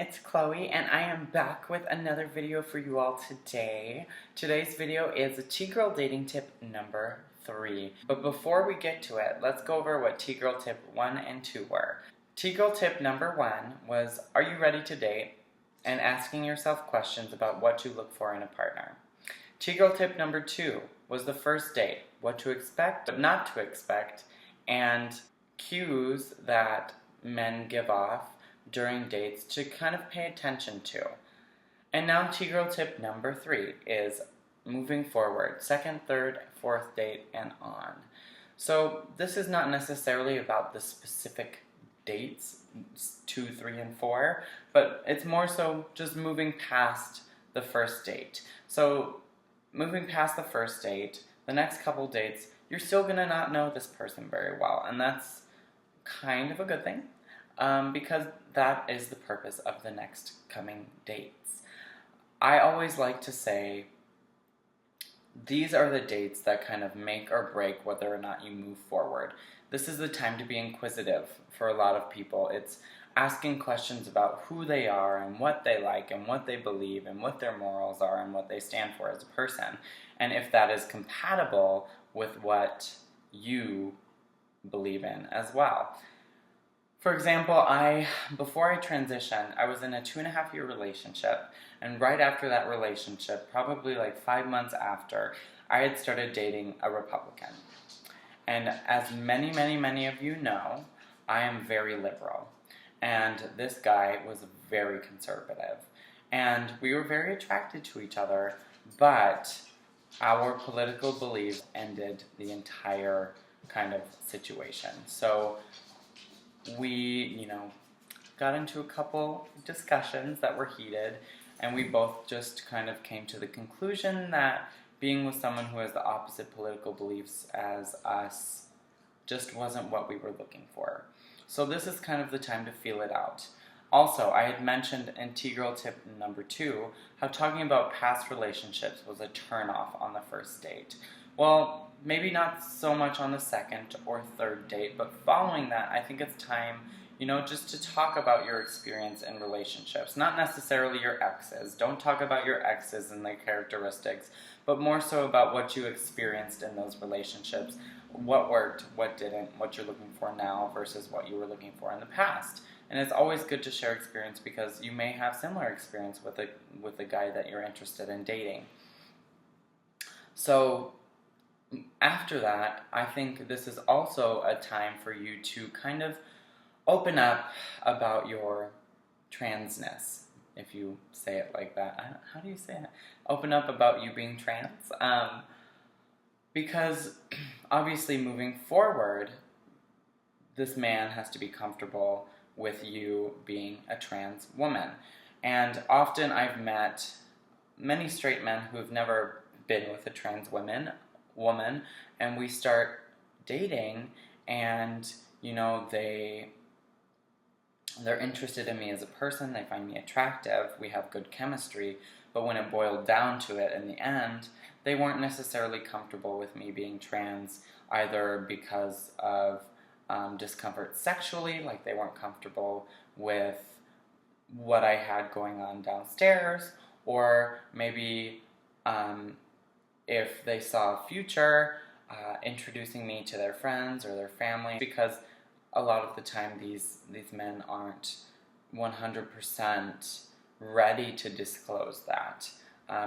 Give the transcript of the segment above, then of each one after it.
it's Chloe and I am back with another video for you all today. Today's video is a T-Girl dating tip number 3. But before we get to it, let's go over what T-Girl tip 1 and 2 were. T-Girl tip number 1 was, are you ready to date? And asking yourself questions about what to look for in a partner. T-Girl tip number 2 was the first date, what to expect, what not to expect, and cues that men give off during dates to kind of pay attention to. And now T-Girl tip number 3 is moving forward, second, third, fourth date, and on. So this is not necessarily about the specific dates, 2, 3, and 4, but it's more so just moving past the first date. So moving past the first date, the next couple dates, you're still gonna not know this person very well, and that's kind of a good thing, because that is the purpose of the next coming dates. I always like to say these are the dates that kind of make or break whether or not you move forward. This is the time to be inquisitive for a lot of people. It's asking questions about who they are and what they like and what they believe and what their morals are and what they stand for as a person. And if that is compatible with what you believe in as well. For example, before I transitioned, I was in a 2.5-year relationship, and right after that relationship, probably like 5 months after, I had started dating a Republican. And as many of you know, I am very liberal, and this guy was very conservative. And we were very attracted to each other, but our political beliefs ended the entire kind of situation. So we, got into a couple discussions that were heated, and we both just kind of came to the conclusion that being with someone who has the opposite political beliefs as us just wasn't what we were looking for. So this is kind of the time to feel it out. Also, I had mentioned in T-Girl tip number 2 how talking about past relationships was a turn-off on the first date. Well, maybe not so much on the second or third date, but following that, I think it's time, just to talk about your experience in relationships. Not necessarily your exes. Don't talk about your exes and their characteristics, but more so about what you experienced in those relationships. What worked, what didn't, what you're looking for now versus what you were looking for in the past. And it's always good to share experience because you may have similar experience with a guy that you're interested in dating. So after that, I think this is also a time for you to kind of open up about your transness, if you say it like that. How do you say it? Open up about you being trans. Because obviously moving forward, this man has to be comfortable with you being a trans woman. And often I've met many straight men who have never been with a trans woman, and we start dating, and they're interested in me as a person, they find me attractive, we have good chemistry, but when it boiled down to it in the end, they weren't necessarily comfortable with me being trans, either because of discomfort sexually, like they weren't comfortable with what I had going on downstairs, or maybe if they saw a future introducing me to their friends or their family, because a lot of the time these men aren't 100% ready to disclose that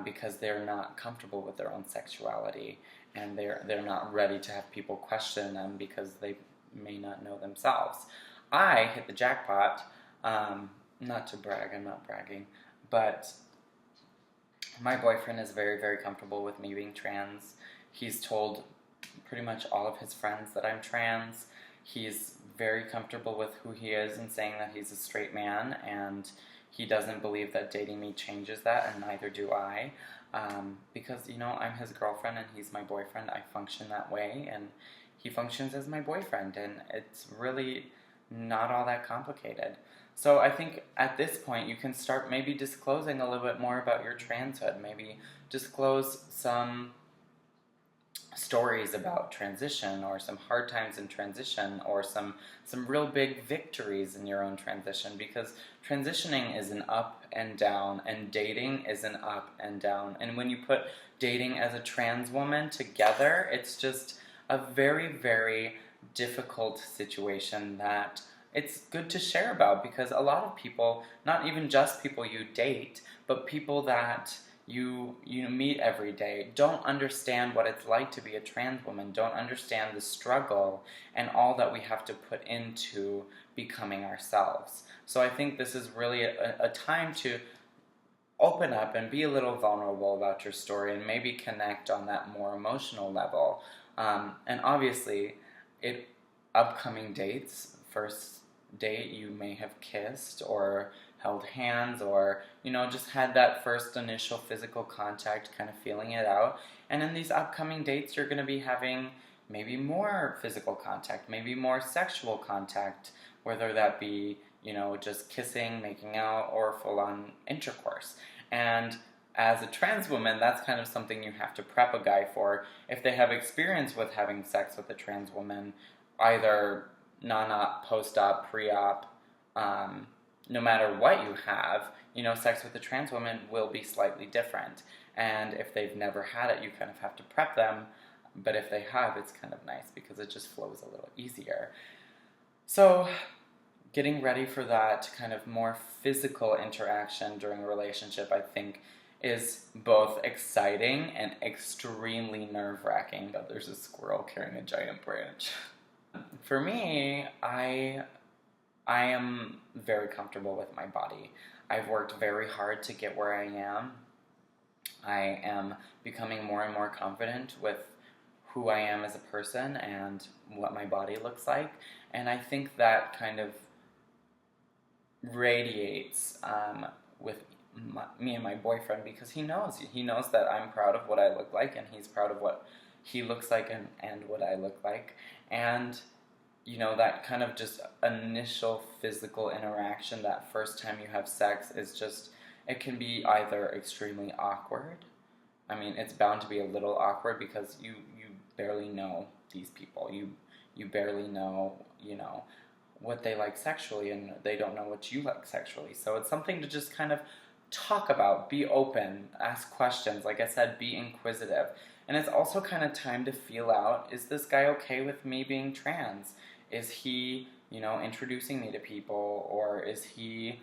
because they're not comfortable with their own sexuality, and they're not ready to have people question them because they may not know themselves. I hit the jackpot, not to brag, I'm not bragging, but my boyfriend is very comfortable with me being trans. He's told pretty much all of his friends that I'm trans. He's very comfortable with who he is and saying that he's a straight man, and he doesn't believe that dating me changes that, and neither do I. Because, I'm his girlfriend and he's my boyfriend. I function that way, and he functions as my boyfriend, and it's really not all that complicated. So I think at this point you can start maybe disclosing a little bit more about your transhood. Maybe disclose some stories about transition, or some hard times in transition, or some real big victories in your own transition, because transitioning is an up and down, and dating is an up and down. And when you put dating as a trans woman together, it's just a very, very difficult situation that it's good to share about, because a lot of people, not even just people you date, but people that you meet every day, don't understand what it's like to be a trans woman, don't understand the struggle and all that we have to put into becoming ourselves. So I think this is really a time to open up and be a little vulnerable about your story, and maybe connect on that more emotional level. And obviously, upcoming dates, first date, you may have kissed or held hands, or just had that first initial physical contact, kind of feeling it out. And in these upcoming dates, you're going to be having maybe more physical contact, maybe more sexual contact, whether that be just kissing, making out, or full-on intercourse. And as a trans woman, that's kind of something you have to prep a guy for. If they have experience with having sex with a trans woman, either non-op, post-op, pre-op, no matter what you have, sex with a trans woman will be slightly different. And if they've never had it, you kind of have to prep them. But if they have, it's kind of nice because it just flows a little easier. So getting ready for that kind of more physical interaction during a relationship, I think, is both exciting and extremely nerve-wracking. But there's a squirrel carrying a giant branch. For me, I am very comfortable with my body. I've worked very hard to get where I am. I am becoming more and more confident with who I am as a person and what my body looks like. And I think that kind of radiates with me and my boyfriend, because he knows that I'm proud of what I look like, and he's proud of what he looks like and what I look like. And that kind of just initial physical interaction, that first time you have sex, is just, it can be either extremely awkward. I mean, it's bound to be a little awkward because you barely know these people. You barely know, what they like sexually, and they don't know what you like sexually. So it's something to just kind of talk about, be open, ask questions. Like I said, be inquisitive. And it's also kind of time to feel out, is this guy okay with me being trans? Is he, introducing me to people, or is he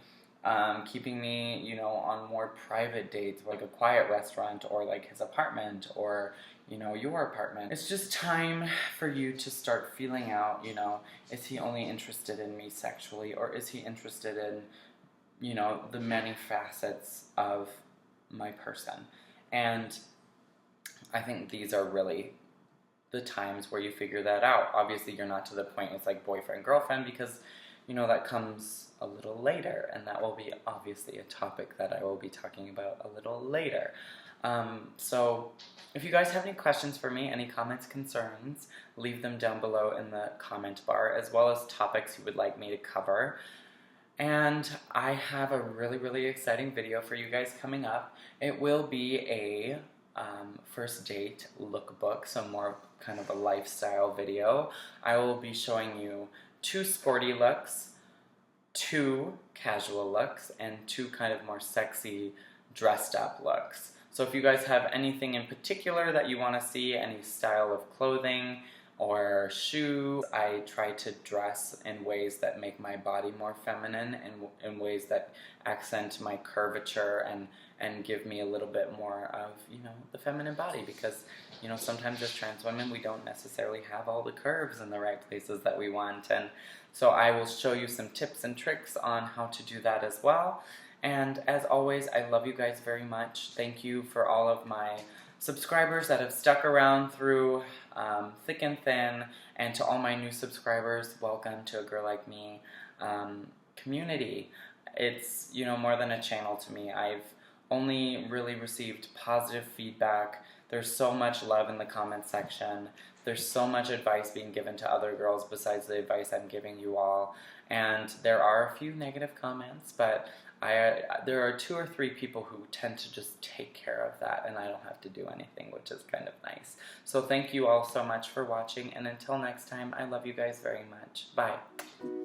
keeping me, on more private dates, like a quiet restaurant, or like his apartment, or, your apartment? It's just time for you to start feeling out, is he only interested in me sexually, or is he interested in, the many facets of my person? And I think these are really the times where you figure that out. Obviously, you're not to the point it's like boyfriend, girlfriend, because, that comes a little later, and that will be obviously a topic that I will be talking about a little later. So if you guys have any questions for me, any comments, concerns, leave them down below in the comment bar, as well as topics you would like me to cover. And I have a really, really exciting video for you guys coming up. It will be a first date lookbook, so more kind of a lifestyle video. I will be showing you 2 sporty looks, 2 casual looks, and 2 kind of more sexy dressed up looks. So if you guys have anything in particular that you want to see, any style of clothing or shoe, I try to dress in ways that make my body more feminine, and in ways that accent my curvature and give me a little bit more of, the feminine body, because, sometimes as trans women, we don't necessarily have all the curves in the right places that we want. And so I will show you some tips and tricks on how to do that as well. And as always, I love you guys very much. Thank you for all of my subscribers that have stuck around through thick and thin, and to all my new subscribers, welcome to A Girl Like Me community. It's, more than a channel to me. I've only really received positive feedback. There's so much love in the comment section. There's so much advice being given to other girls besides the advice I'm giving you all. And there are a few negative comments, but there are 2 or 3 people who tend to just take care of that, and I don't have to do anything, which is kind of nice. So thank you all so much for watching, and until next time, I love you guys very much. Bye.